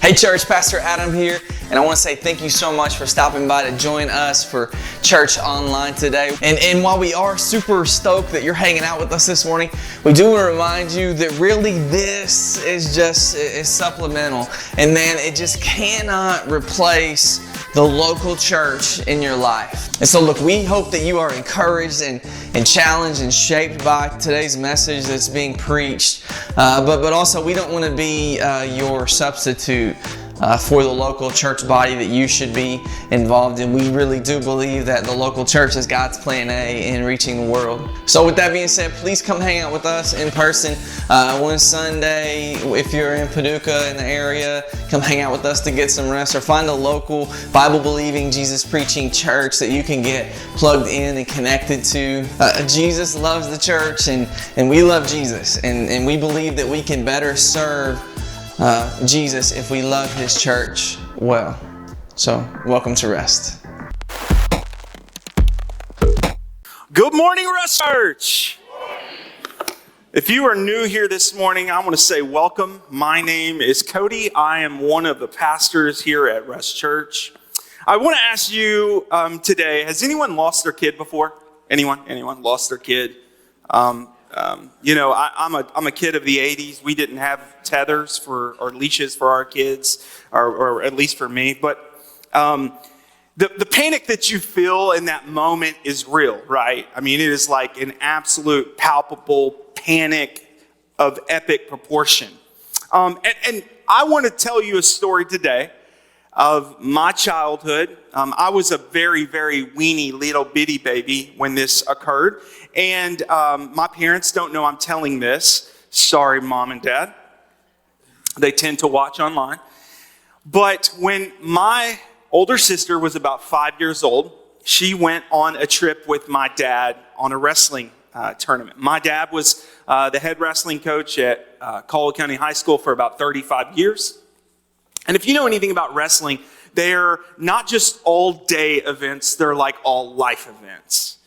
Hey church, Pastor Adam here, and I want to say thank you so much for stopping by to join us for church online today. And while we are super stoked that you're hanging out with us this morning, we do want to remind you that really this is supplemental. And man, it just cannot replace the local church in your life. And so look, we hope that you are encouraged and challenged and shaped by today's message that's being preached. But also we don't want to be your substitute for the local church body that you should be involved in. We really do believe that the local church is God's plan A in reaching the world. So with that being said, please come hang out with us in person one Sunday. If you're in Paducah in the area, come hang out with us to get some rest, or find a local Bible-believing, Jesus-preaching church that you can get plugged in and connected to. Jesus loves the church, and we love Jesus, and we believe that we can better serve Jesus if we love His church well. So, welcome to Rest. Good morning, Rest Church. If you are new here this morning, I want to say welcome. My name is Cody. I am one of the pastors here at Rest Church. I want to ask you today, has anyone lost their kid before? Anyone lost their kid? I'm a kid of the 80s. We didn't have tethers or leashes for our kids, or at least for me. But the panic that you feel in that moment is real, right? I mean, it is like an absolute palpable panic of epic proportion. And I want to tell you a story today of my childhood. I was a very, very weeny little bitty baby when this occurred. And my parents don't know I'm telling this. Sorry, Mom and Dad. They tend to watch online. But when my older sister was about 5 years old, she went on a trip with my dad on a wrestling tournament. My dad was the head wrestling coach at Cody County High School for about 35 years. And if you know anything about wrestling, they're not just all-day events, they're like all-life events.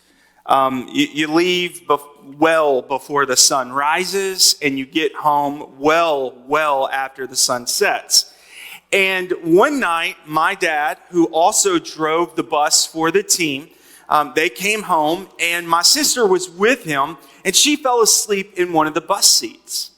You leave well before the sun rises, and you get home well after the sun sets. And one night, my dad, who also drove the bus for the team, they came home, and my sister was with him, and she fell asleep in one of the bus seats.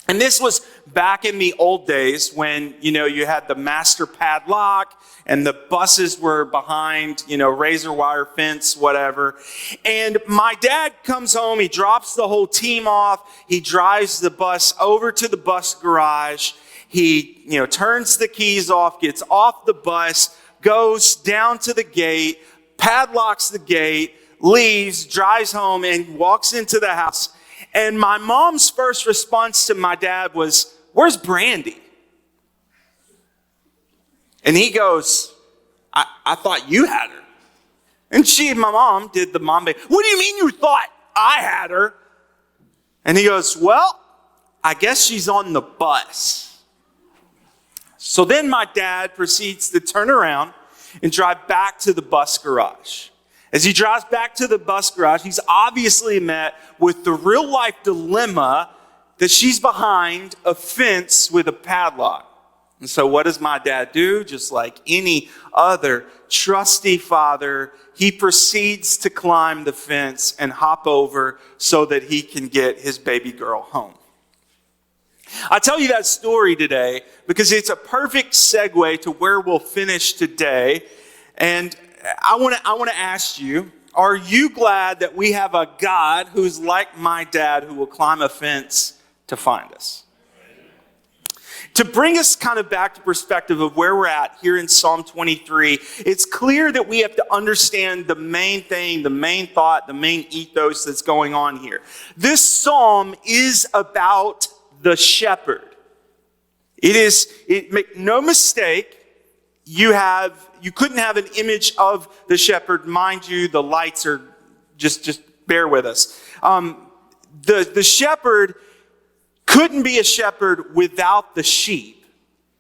And this was back in the old days when, you had the master padlock and the buses were behind, razor wire fence, whatever. And my dad comes home, he drops the whole team off, he drives the bus over to the bus garage, he, turns the keys off, gets off the bus, goes down to the gate, padlocks the gate, leaves, drives home, and walks into the house. And my mom's first response to my dad was, "Where's Brandy?" And he goes, I thought you had her. And my mom did the mom baby. "What do you mean you thought I had her?" And he goes, "Well, I guess she's on the bus." So then my dad proceeds to turn around and drive back to the bus garage. As he drives back to the bus garage, he's obviously met with the real-life dilemma that she's behind a fence with a padlock. And so what does my dad do? Just like any other trusty father, he proceeds to climb the fence and hop over so that he can get his baby girl home. I tell you that story today because it's a perfect segue to where we'll finish today. And I want to ask you, are you glad that we have a God who's like my dad who will climb a fence to find us? To bring us kind of back to perspective of where we're at here in Psalm 23, it's clear that we have to understand the main thing, the main thought, the main ethos that's going on here. This psalm is about the shepherd. Make no mistake, you couldn't have an image of the shepherd. Mind you, the lights are just bear with us. The shepherd couldn't be a shepherd without the sheep.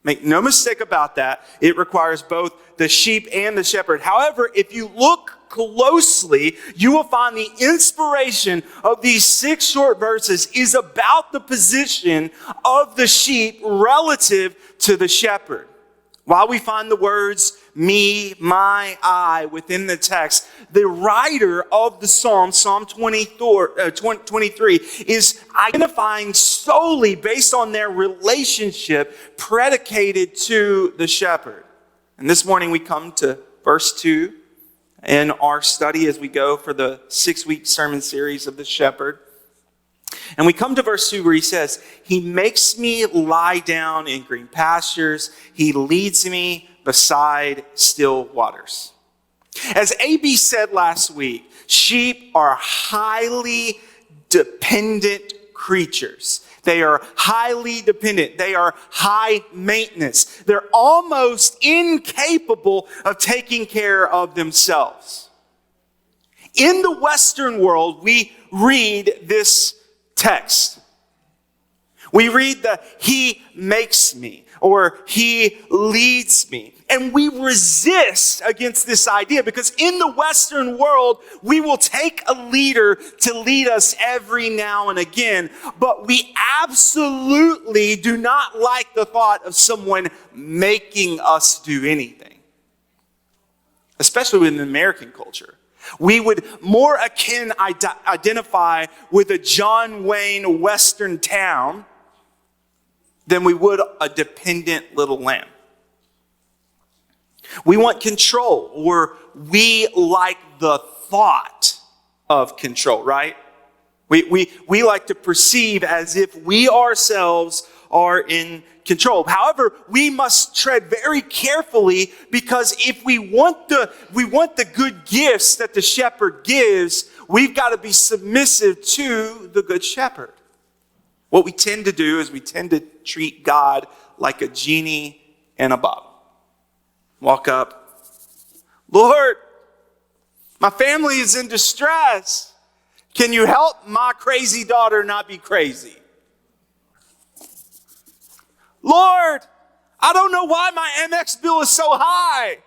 Make no mistake about that. It requires both the sheep and the shepherd. However, if you look look closely, you will find the inspiration of these 6 short verses is about the position of the sheep relative to the shepherd. While we find the words me, my, I within the text, the writer of the Psalm, Psalm 23, is identifying solely based on their relationship predicated to the shepherd. And this morning we come to verse 2 in our study as we go for the 6-week sermon series of the shepherd. And we come to verse 2 where he says, he makes me lie down in green pastures. He leads me beside still waters. As AB said last week, sheep are highly dependent creatures. They are highly dependent. They are high maintenance. They're almost incapable of taking care of themselves. In the Western world, we read this text. We read the he makes me or he leads me. And we resist against this idea because in the Western world, we will take a leader to lead us every now and again, but we absolutely do not like the thought of someone making us do anything, especially within American culture. We would more identify with a John Wayne Western town than we would a dependent little lamb. We want control, or we like the thought of control, right? We like to perceive as if we ourselves are in control. However, we must tread very carefully because if we want the good gifts that the shepherd gives, we've got to be submissive to the good shepherd. What we tend to do is we tend to treat God like a genie in a bottle. Walk up, Lord, my family is in distress. Can you help my crazy daughter not be crazy? Lord, I don't know why my MX bill is so high.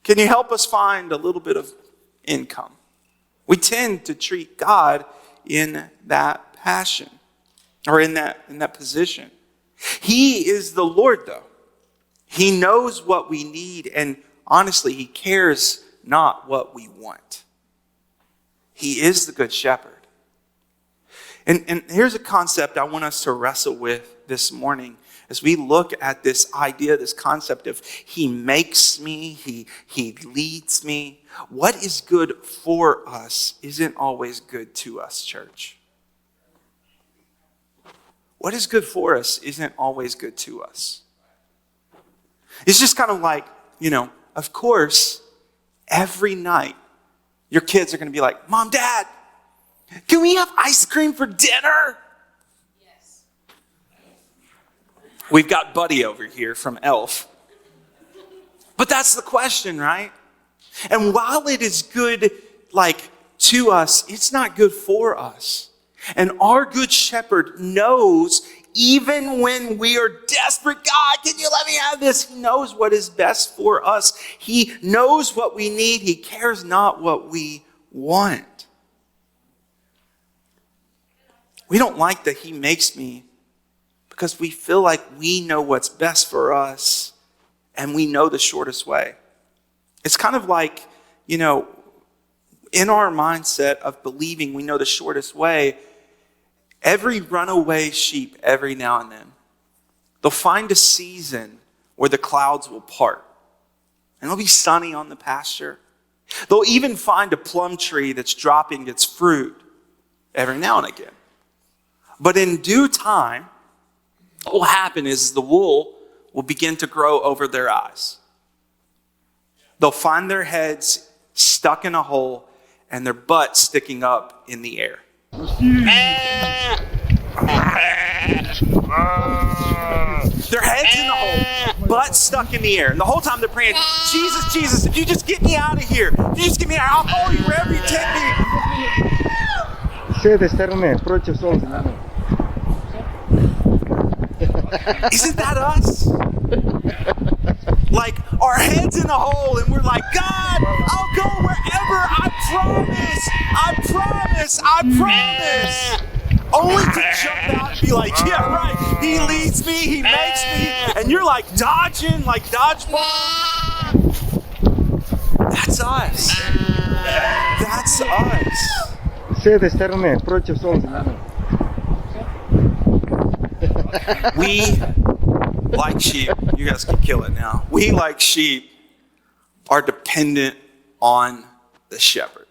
Can you help us find a little bit of income? We tend to treat God in that passion or in that position. He is the Lord, though. He knows what we need, and honestly, he cares not what we want. He is the good shepherd. And here's a concept I want us to wrestle with this morning as we look at this idea, this concept of he makes me, he leads me. What is good for us isn't always good to us, church. What is good for us isn't always good to us. It's just kind of like, of course, every night, your kids are going to be like, Mom, Dad, can we have ice cream for dinner? Yes. We've got Buddy over here from Elf. But that's the question, right? And while it is good, to us, it's not good for us. And our good shepherd knows even when we are desperate, God, can you let me have this? He knows what is best for us. He knows what we need. He cares not what we want. We don't like that he makes me because we feel like we know what's best for us and we know the shortest way. It's kind of like, in our mindset of believing we know the shortest way, every runaway sheep, every now and then, they'll find a season where the clouds will part. And it'll be sunny on the pasture. They'll even find a plum tree that's dropping its fruit every now and again. But in due time, what will happen is the wool will begin to grow over their eyes. They'll find their heads stuck in a hole and their butt sticking up in the air. Their head's in the hole, butt stuck in the air. And the whole time they're praying, Jesus, Jesus, if you just get me out of here, if you just get me out, I'll follow you wherever you take me. Isn't that us? like our heads in a hole and we're like, God, I'll go wherever. I promise. Only to jump out and be like, yeah, right. He leads me, he makes me. And you're like dodging, like dodgeball. That's us. That's us. С этой стороны, против солнца. We, like sheep, you guys can kill it now. We, like sheep, are dependent on the shepherd.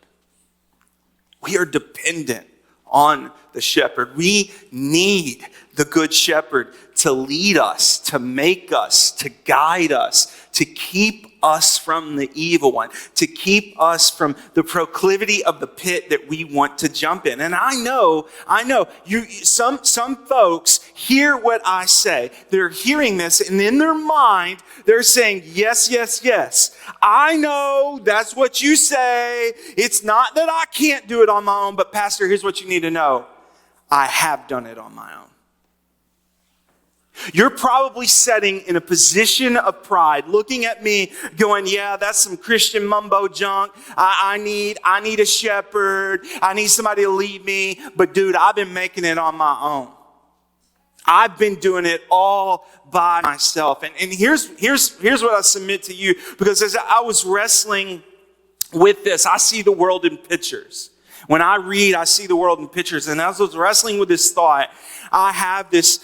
We are dependent on the shepherd. We need the good shepherd to lead us, to make us, to guide us, to keep us from the evil one, to keep us from the proclivity of the pit that we want to jump in. And I know, some folks hear what I say. They're hearing this, and in their mind, they're saying, yes, yes, yes. I know that's what you say. It's not that I can't do it on my own, but Pastor, here's what you need to know. I have done it on my own. You're probably sitting in a position of pride, looking at me going, yeah, that's some Christian mumbo junk. I need a shepherd. I need somebody to lead me. But dude, I've been making it on my own. I've been doing it all by myself. And here's what I submit to you, because as I was wrestling with this, I see the world in pictures. When I read, I see the world in pictures. And as I was wrestling with this thought, I have this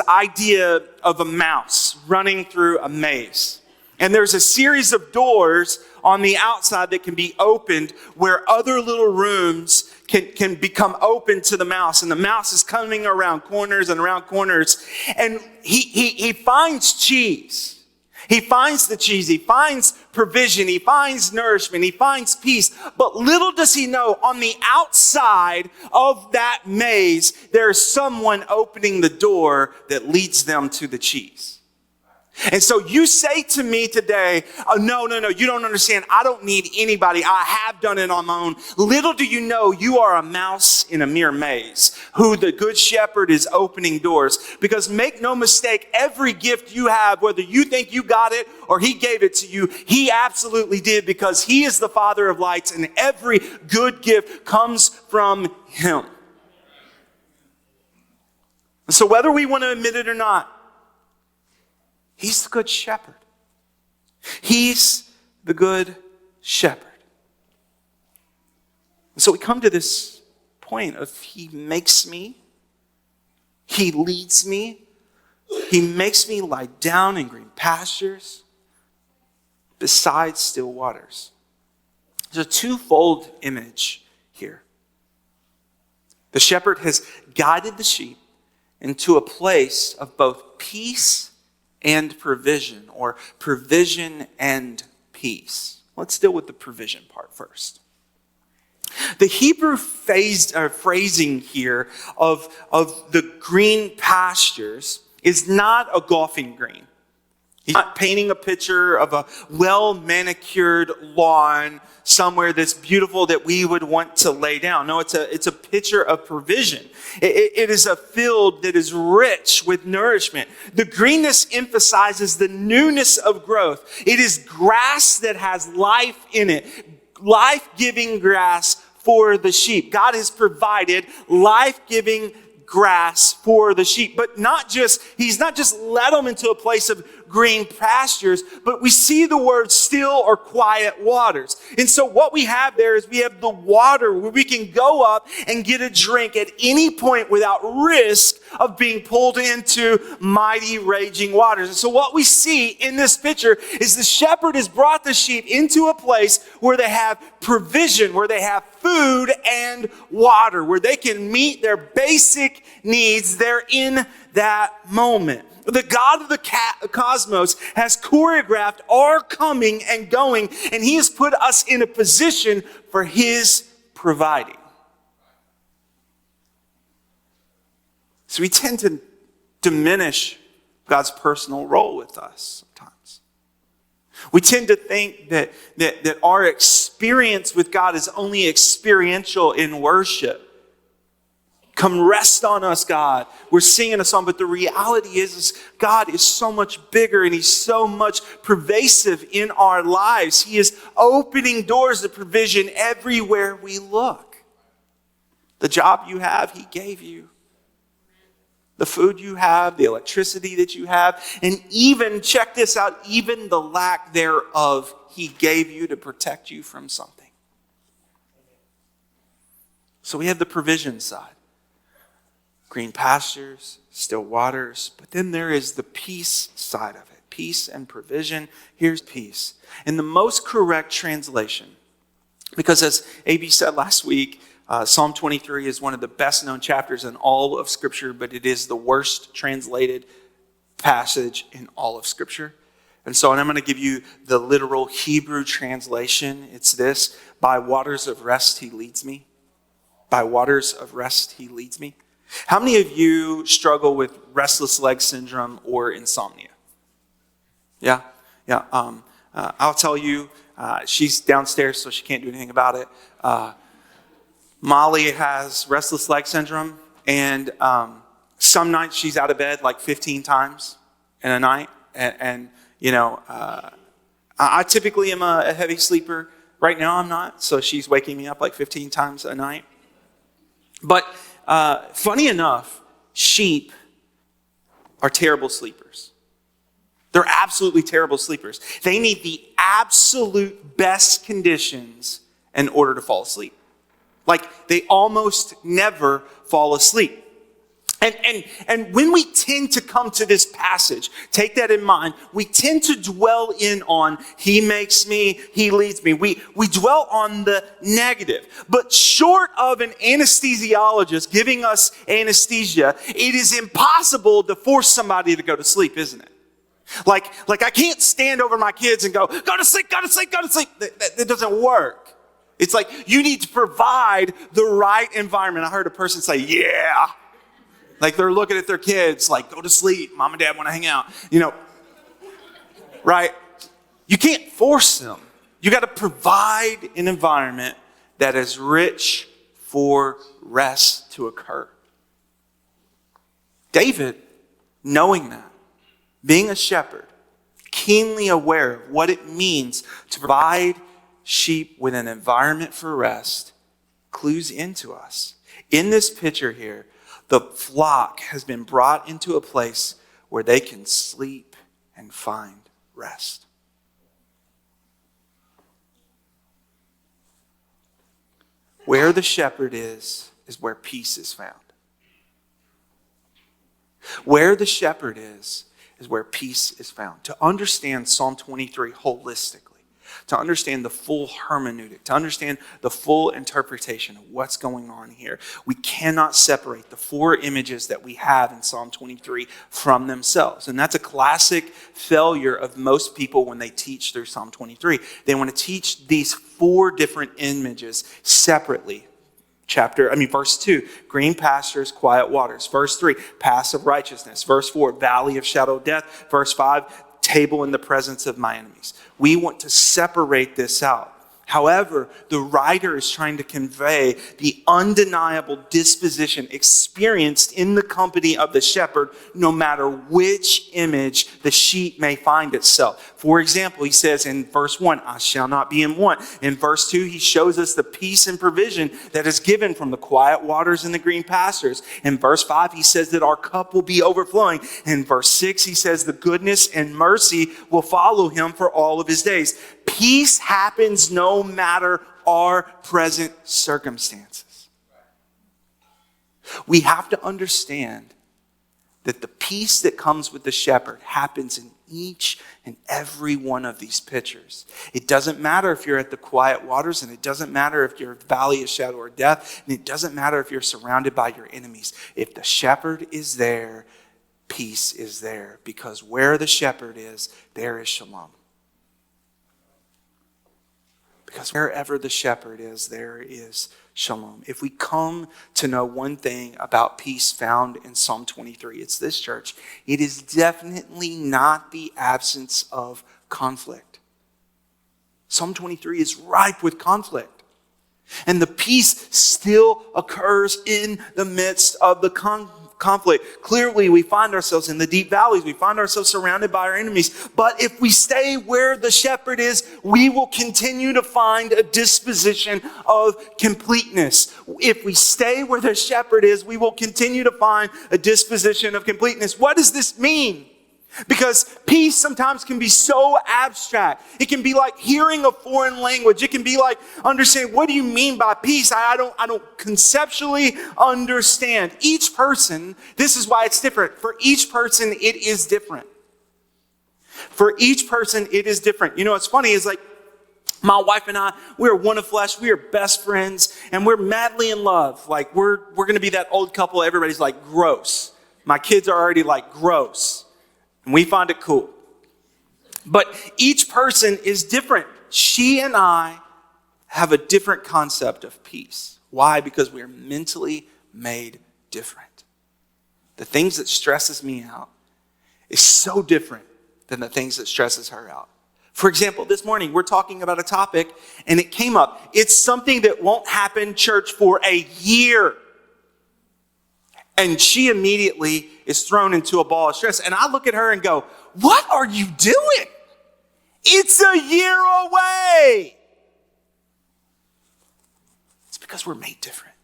idea of a mouse running through a maze. And there's a series of doors on the outside that can be opened where other little rooms can become open to the mouse. And the mouse is coming around corners and around corners. And he finds cheese. He finds the cheese, he finds provision, he finds nourishment, he finds peace. But little does he know, on the outside of that maze, there's someone opening the door that leads them to the cheese. And so you say to me today, oh, no, you don't understand. I don't need anybody. I have done it on my own. Little do you know, you are a mouse in a mere maze, who the good shepherd is opening doors. Because make no mistake, every gift you have, whether you think you got it or he gave it to you, he absolutely did, because he is the Father of lights, and every good gift comes from him. So whether we want to admit it or not, he's the good shepherd. He's the good shepherd. And so we come to this point of he makes me, he leads me, he makes me lie down in green pastures beside still waters. There's a twofold image here. The shepherd has guided the sheep into a place of both peace and provision, or provision and peace. Let's deal with the provision part first. The Hebrew phrasing here of the green pastures is not a golfing green. He's not painting a picture of a well-manicured lawn somewhere that's beautiful that we would want to lay down. No, it's a picture of provision. It is a field that is rich with nourishment. The greenness emphasizes the newness of growth. It is grass that has life in it, life-giving grass for the sheep. God has provided life-giving grass for the sheep, but he's not just led them into a place of green pastures, but we see the word still or quiet waters. And so what we have there is we have the water where we can go up and get a drink at any point without risk of being pulled into mighty raging waters. And so what we see in this picture is the shepherd has brought the sheep into a place where they have provision, where they have food and water, where they can meet their basic needs there in that moment. The God of the cosmos has choreographed our coming and going, and he has put us in a position for his providing. So we tend to diminish God's personal role with us sometimes. We tend to think that our experience with God is only experiential in worship. Come rest on us, God. We're singing a song, but the reality is God is so much bigger and he's so much pervasive in our lives. He is opening doors of provision everywhere we look. The job you have, he gave you. The food you have, the electricity that you have, and even, check this out, even the lack thereof, he gave you to protect you from something. So we have the provision side. Green pastures, still waters. But then there is the peace side of it. Peace and provision. Here's peace. In the most correct translation, because as AB said last week, Psalm 23 is one of the best known chapters in all of Scripture, but it is the worst translated passage in all of Scripture. And so I'm going to give you the literal Hebrew translation. It's this: by waters of rest he leads me. By waters of rest he leads me. How many of you struggle with restless leg syndrome or insomnia? Yeah. I'll tell you, she's downstairs, so she can't do anything about it. Molly has restless leg syndrome, and some nights she's out of bed like 15 times in a night. And I typically am a heavy sleeper. Right now I'm not, so she's waking me up like 15 times a night. But funny enough, sheep are terrible sleepers. They're absolutely terrible sleepers. They need the absolute best conditions in order to fall asleep. Like, they almost never fall asleep. And when we tend to come to this passage, take that in mind, we tend to dwell in on, he makes me, he leads me. We dwell on the negative. But short of an anesthesiologist giving us anesthesia, it is impossible to force somebody to go to sleep, isn't it? Like I can't stand over my kids and go to sleep, go to sleep, go to sleep. That doesn't work. It's like you need to provide the right environment. I heard a person say, yeah. Like they're looking at their kids like, go to sleep. Mom and dad want to hang out. Right? You can't force them. You got to provide an environment that is rich for rest to occur. David, knowing that, being a shepherd, keenly aware of what it means to provide sheep with an environment for rest, clues into us. In this picture here, the flock has been brought into a place where they can sleep and find rest. Where the shepherd is where peace is found. Where the shepherd is where peace is found. To understand Psalm 23 holistically, to understand the full hermeneutic, to understand the full interpretation of what's going on here, we cannot separate the four images that we have in Psalm 23 from themselves. And that's a classic failure of most people when they teach through Psalm 23. They want to teach these four different images separately. Verse 2, green pastures, quiet waters. Verse 3, paths of righteousness. Verse 4, valley of shadow of death. Verse 5, table in the presence of my enemies. We want to separate this out. However, the writer is trying to convey the undeniable disposition experienced in the company of the shepherd, no matter which image the sheep may find itself. For example, he says in verse 1, I shall not be in want. In verse 2, he shows us the peace and provision that is given from the quiet waters and the green pastures. In verse 5, he says that our cup will be overflowing. In verse 6, he says the goodness and mercy will follow him for all of his days. Peace happens no matter our present circumstances. We have to understand that the peace that comes with the shepherd happens in each and every one of these pictures. It doesn't matter if you're at the quiet waters, and it doesn't matter if you're at the valley of shadow or death, and it doesn't matter if you're surrounded by your enemies. If the shepherd is there, peace is there, because where the shepherd is, there is shalom. Because wherever the shepherd is, there is shalom. If we come to know one thing about peace found in Psalm 23, it's this, church. It is definitely not the absence of conflict. Psalm 23 is ripe with conflict. And the peace still occurs in the midst of the conflict. Clearly, we find ourselves in the deep valleys. We find ourselves surrounded by our enemies. But if we stay where the shepherd is, we will continue to find a disposition of completeness. If we stay where the shepherd is, we will continue to find a disposition of completeness. What does this mean? Because peace sometimes can be so abstract. It can be like hearing a foreign language. It can be like understanding, what do you mean by peace? I don't conceptually understand. Each person, this is why it's different. For each person, it is different. For each person, it is different. You know, what's funny is like, my wife and I, we are one of flesh. We are best friends, and we're madly in love. Like, we're going to be that old couple. Everybody's like, gross. My kids are already like, gross. And we find it cool. But each person is different. She and I have a different concept of peace. Why? Because we are mentally made different. The things that stresses me out is so different than the things that stresses her out. For example, this morning we're talking about a topic and it came up. It's something that won't happen, church, for a year. And she immediately is thrown into a ball of stress. And I look at her and go, what are you doing? It's a year away. It's because we're made different.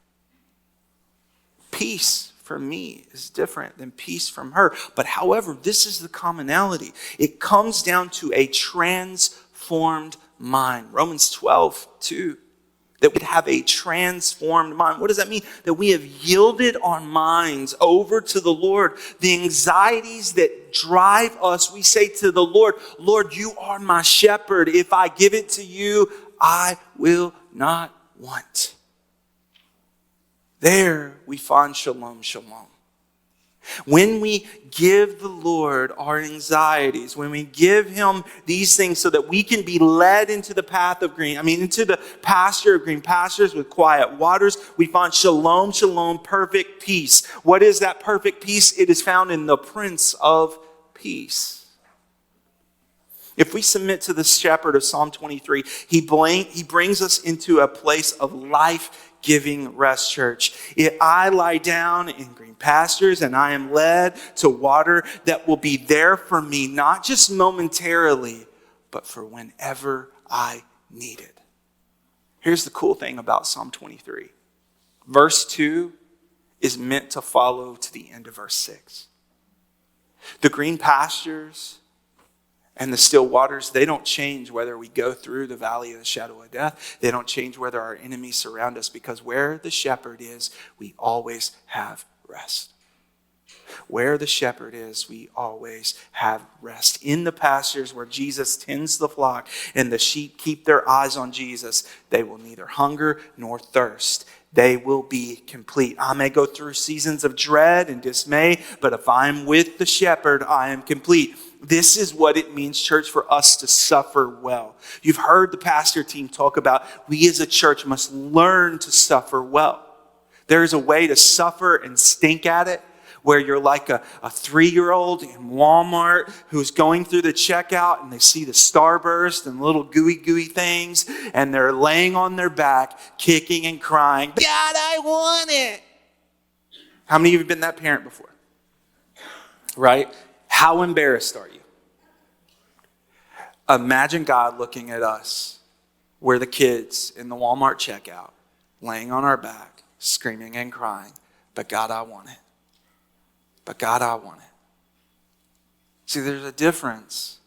Peace for me is different than peace from her. But however, this is the commonality. It comes down to a transformed mind. Romans 12:2. That we have a transformed mind. What does that mean? That we have yielded our minds over to the Lord. The anxieties that drive us, we say to the Lord, Lord, you are my shepherd. If I give it to you, I will not want. There we find shalom, shalom. When we give the Lord our anxieties, when we give him these things so that we can be led into the path of into the pasture of green pastures with quiet waters, we find shalom, shalom, perfect peace. What is that perfect peace? It is found in the Prince of Peace. If we submit to the shepherd of Psalm 23, he brings us into a place of life-giving rest, church. I lie down in green pastures and I am led to water that will be there for me, not just momentarily, but for whenever I need it. Here's the cool thing about Psalm 23. Verse 2 is meant to follow to the end of verse 6. The green pastures and the still waters, they don't change whether we go through the valley of the shadow of death. They don't change whether our enemies surround us, because where the shepherd is, we always have rest. Where the shepherd is, we always have rest. In the pastures where Jesus tends the flock and the sheep keep their eyes on Jesus, they will neither hunger nor thirst. They will be complete. I may go through seasons of dread and dismay, but if I'm with the shepherd, I am complete. This is what it means, church, for us to suffer well. You've heard the pastor team talk about we as a church must learn to suffer well. There's a way to suffer and stink at it, where you're like a 3-year-old in Walmart who's going through the checkout and they see the Starburst and little gooey things and they're laying on their back, kicking and crying, "Dad, I want it." How many of you have been that parent before? Right? How embarrassed are you? Imagine God looking at us. We're the kids in the Walmart checkout, laying on our back, screaming and crying, "But God, I want it. But God, I want it." See, there's a difference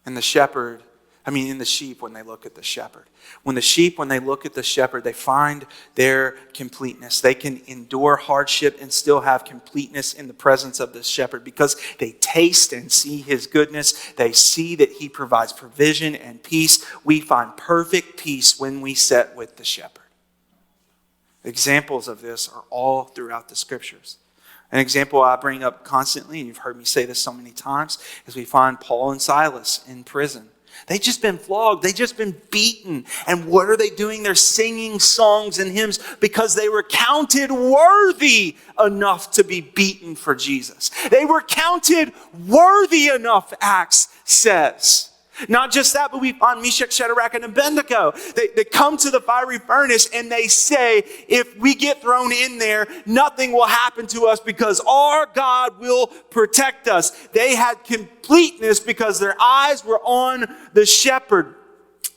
in the sheep when they look at the shepherd. When they look at the shepherd, they find their completeness. They can endure hardship and still have completeness in the presence of the shepherd because they taste and see his goodness. They see that he provides provision and peace. We find perfect peace when we sit with the shepherd. Examples of this are all throughout the scriptures. An example I bring up constantly, and you've heard me say this so many times, is we find Paul and Silas in prison. They've just been flogged. They've just been beaten. And what are they doing? They're singing songs and hymns because they were counted worthy enough to be beaten for Jesus. They were counted worthy enough, Acts says. Not just that, but we find Meshach, Shadrach, and Abednego. They come to the fiery furnace and they say, if we get thrown in there, nothing will happen to us because our God will protect us. They had completeness because their eyes were on the shepherd.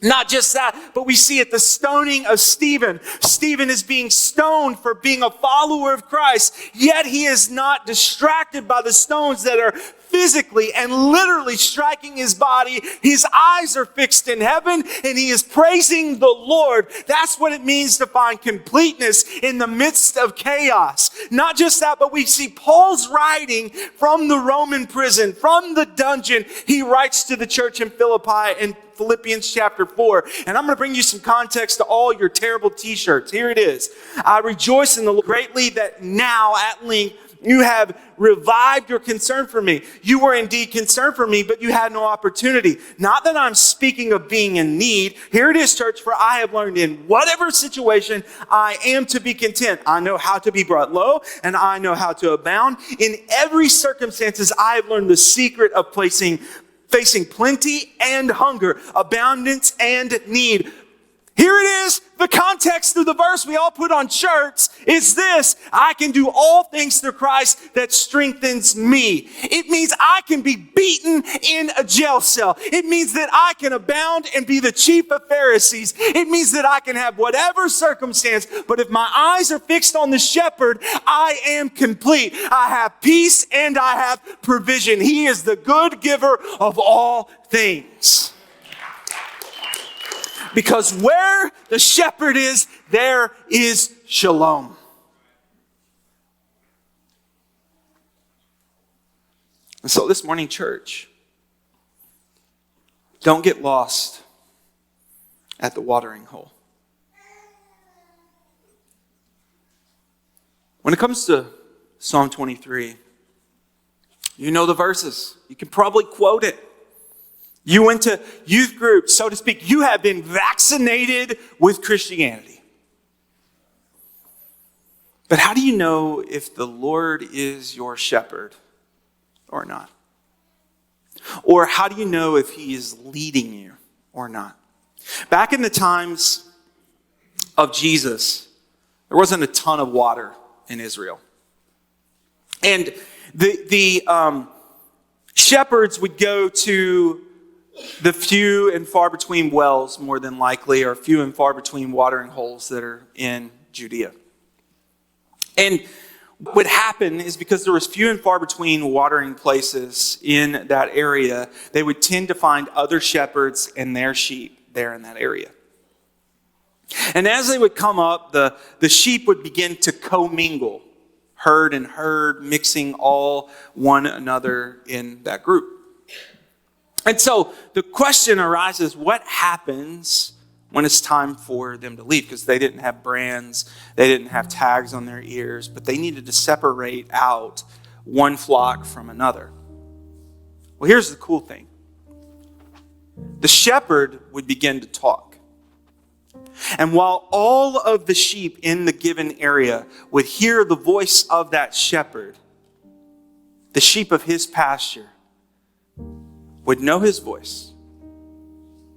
Not just that, but we see at the stoning of Stephen. Stephen is being stoned for being a follower of Christ, yet he is not distracted by the stones that are physically and literally striking his body. His eyes are fixed in heaven and he is praising the Lord. That's what it means to find completeness in the midst of chaos. Not just that, but we see Paul's writing from the Roman prison, from the dungeon. He writes to the church in Philippi in Philippians chapter 4. And I'm going to bring you some context to all your terrible t-shirts. Here it is. I rejoice in the Lord greatly that now at length you have revived your concern for me. You were indeed concerned for me, but you had no opportunity. Not that I'm speaking of being in need. Here it is, church, for I have learned in whatever situation I am to be content. I know how to be brought low, and I know how to abound. In every circumstances, I have learned the secret of facing plenty and hunger, abundance and need. Here it is. The context of the verse we all put on shirts is this: I can do all things through Christ that strengthens me. It means I can be beaten in a jail cell. It means that I can abound and be the chief of Pharisees. It means that I can have whatever circumstance, but if my eyes are fixed on the shepherd, I am complete. I have peace and I have provision. He is the good giver of all things. Because where the shepherd is, there is shalom. And so this morning, church, don't get lost at the watering hole. When it comes to Psalm 23, you know the verses. You can probably quote it. You went to youth group, so to speak. You have been vaccinated with Christianity. But how do you know if the Lord is your shepherd or not? Or how do you know if he is leading you or not? Back in the times of Jesus, there wasn't a ton of water in Israel. And the shepherds would go to the few and far between wells, more than likely, or few and far between watering holes that are in Judea. And what would happen is because there was few and far between watering places in that area, they would tend to find other shepherds and their sheep there in that area. And as they would come up, the sheep would begin to commingle, herd and herd, mixing all one another in that group. And so the question arises, what happens when it's time for them to leave? Because they didn't have brands, they didn't have tags on their ears, but they needed to separate out one flock from another. Well, here's the cool thing. The shepherd would begin to talk. And while all of the sheep in the given area would hear the voice of that shepherd, the sheep of his pasture would know his voice,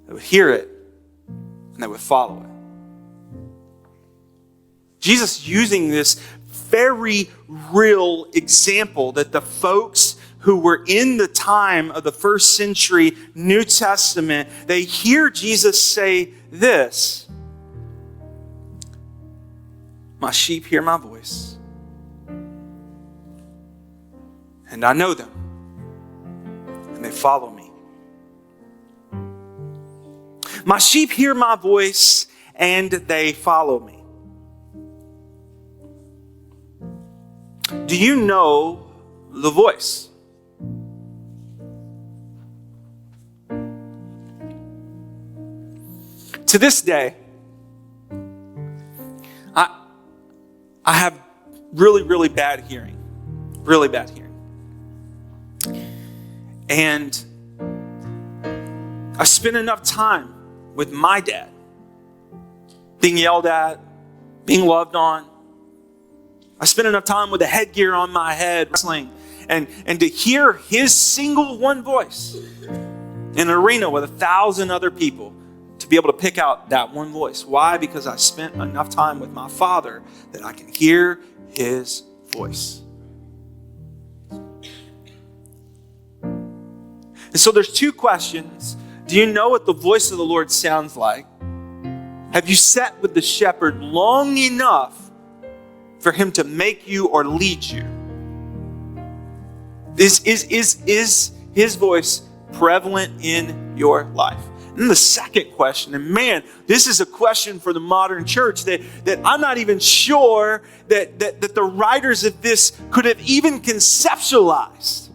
they would hear it, and they would follow it. Jesus using this very real example that the folks who were in the time of the first century New Testament, they hear Jesus say this: my sheep hear my voice, and I know them, and they follow me. My sheep hear my voice, and they follow me. Do you know the voice? To this day, I have really bad hearing. Really bad hearing. And I spent enough time with my dad, being yelled at, being loved on. I spent enough time with the headgear on my head, wrestling, and to hear his single one voice in an arena with 1,000 other people to be able to pick out that one voice. Why? Because I spent enough time with my Father that I can hear his voice. And so there's two questions. Do you know what the voice of the Lord sounds like? Have you sat with the shepherd long enough for him to make you or lead you? Is his voice prevalent in your life? And the second question, and man, this is a question for the modern church that I'm not even sure that the writers of this could have even conceptualized.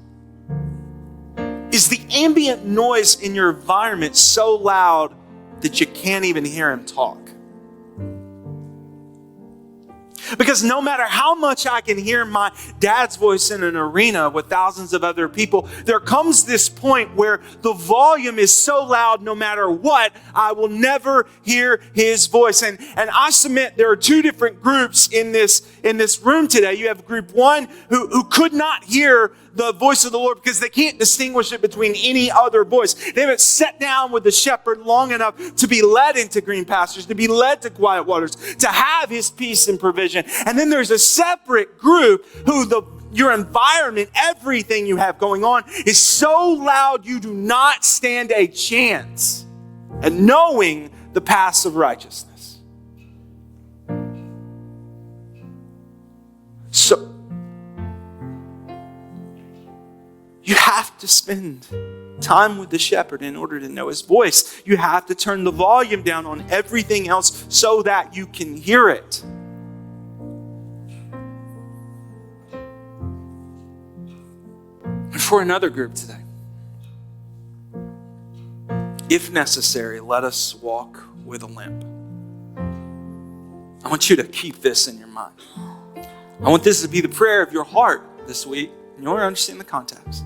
Is the ambient noise in your environment so loud that you can't even hear him talk? Because no matter how much I can hear my dad's voice in an arena with thousands of other people, there comes this point where the volume is so loud, no matter what, I will never hear his voice. And I submit there are two different groups in this room today. You have group one who could not hear the voice of the Lord because they can't distinguish it between any other voice. They haven't sat down with the shepherd long enough to be led into green pastures, to be led to quiet waters, to have his peace and provision. And then there's a separate group who your environment, everything you have going on is so loud you do not stand a chance at knowing the paths of righteousness. So you have to spend time with the shepherd in order to know his voice. You have to turn the volume down on everything else so that you can hear it. And for another group today, if necessary, let us walk with a limp. I want you to keep this in your mind. I want this to be the prayer of your heart this week. And you want to understand the context.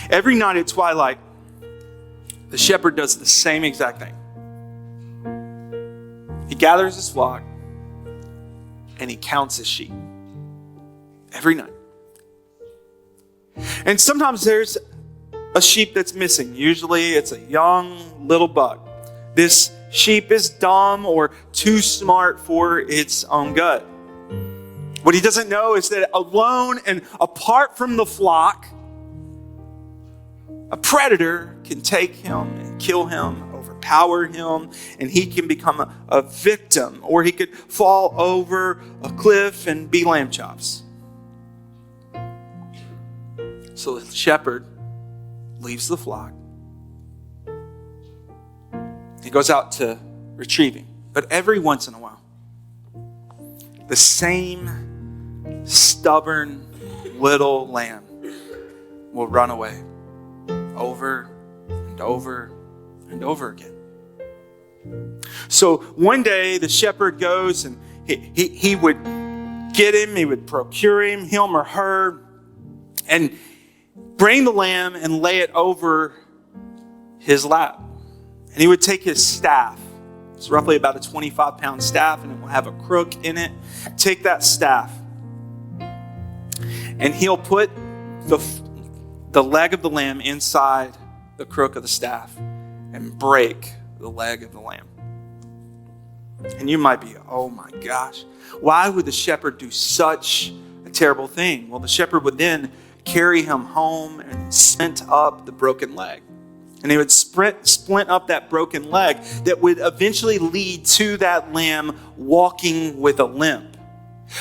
Every night at twilight, the shepherd does the same exact thing. He gathers his flock and he counts his sheep. Every night. And sometimes there's a sheep that's missing. Usually it's a young little buck. This sheep is dumb or too smart for its own good. What he doesn't know is that alone and apart from the flock, a predator can take him and kill him, overpower him, and he can become a victim, or he could fall over a cliff and be lamb chops. So the shepherd leaves the flock. He goes out to retrieve him. But every once in a while, the same stubborn little lamb will run away over and over and over again. So one day the shepherd goes and he would get him, he would procure him or her, and bring the lamb and lay it over his lap. And he would take his staff. It's roughly about a 25-pound staff, and it will have a crook in it. Take that staff, and he'll put the leg of the lamb inside the crook of the staff and break the leg of the lamb. And you might be, oh my gosh, why would the shepherd do such a terrible thing? Well, the shepherd would then carry him home and splint up the broken leg. And he would splint up that broken leg that would eventually lead to that lamb walking with a limp.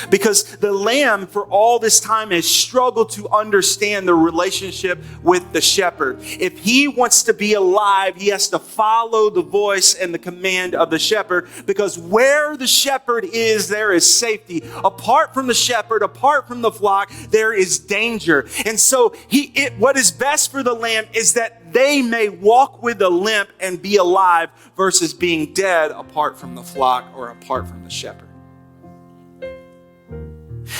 Because the lamb for all this time has struggled to understand the relationship with the shepherd. If he wants to be alive, he has to follow the voice and the command of the shepherd, because where the shepherd is, there is safety. Apart from the shepherd, apart from the flock, there is danger. And so what is best for the lamb is that they may walk with a limp and be alive versus being dead apart from the flock or apart from the shepherd.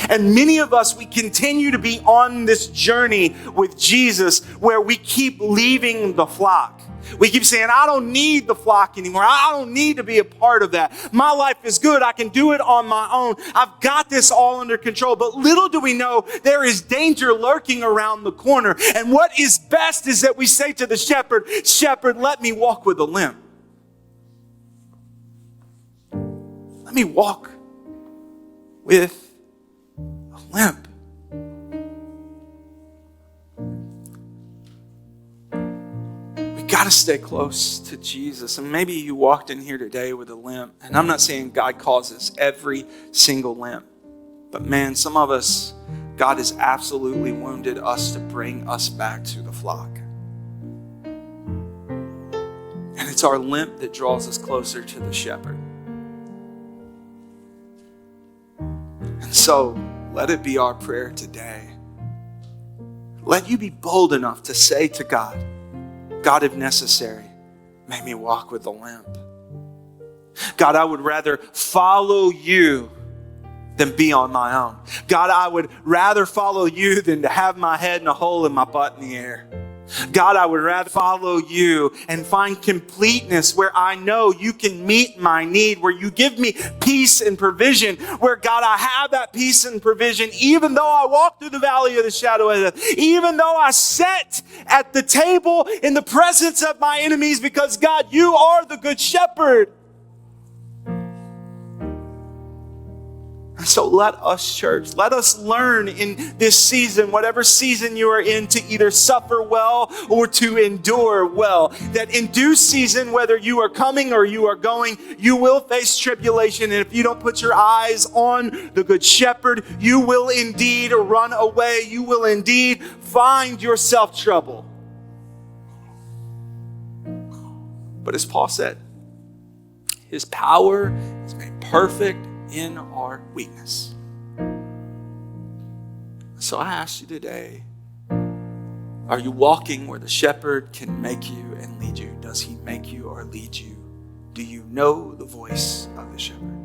And many of us, we continue to be on this journey with Jesus where we keep leaving the flock. We keep saying, I don't need the flock anymore. I don't need to be a part of that. My life is good. I can do it on my own. I've got this all under control. But little do we know, there is danger lurking around the corner. And what is best is that we say to the shepherd, Shepherd, let me walk with a limp. Let me walk with a limp. Got to stay close to Jesus. And maybe you walked in here today with a limp. And I'm not saying God causes every single limp. But man, some of us, God has absolutely wounded us to bring us back to the flock. And it's our limp that draws us closer to the shepherd. And so, let it be our prayer today. Let you be bold enough to say to God, God, if necessary, make me walk with a limp. God, I would rather follow you than be on my own. God, I would rather follow you than to have my head in a hole and my butt in the air. God, I would rather follow you and find completeness where I know you can meet my need, where you give me peace and provision, where, God, I have that peace and provision, even though I walk through the valley of the shadow of death, even though I sit at the table in the presence of my enemies, because, God, you are the good shepherd. So let us, church, let us learn in this season, whatever season you are in, to either suffer well or to endure well. That in due season, whether you are coming or you are going, you will face tribulation. And if you don't put your eyes on the good shepherd, you will indeed run away. You will indeed find yourself trouble. But as Paul said, his power is made perfect in our weakness. So I ask you today, are you walking where the shepherd can make you and lead you? Does he make you or lead you? Do you know the voice of the shepherd?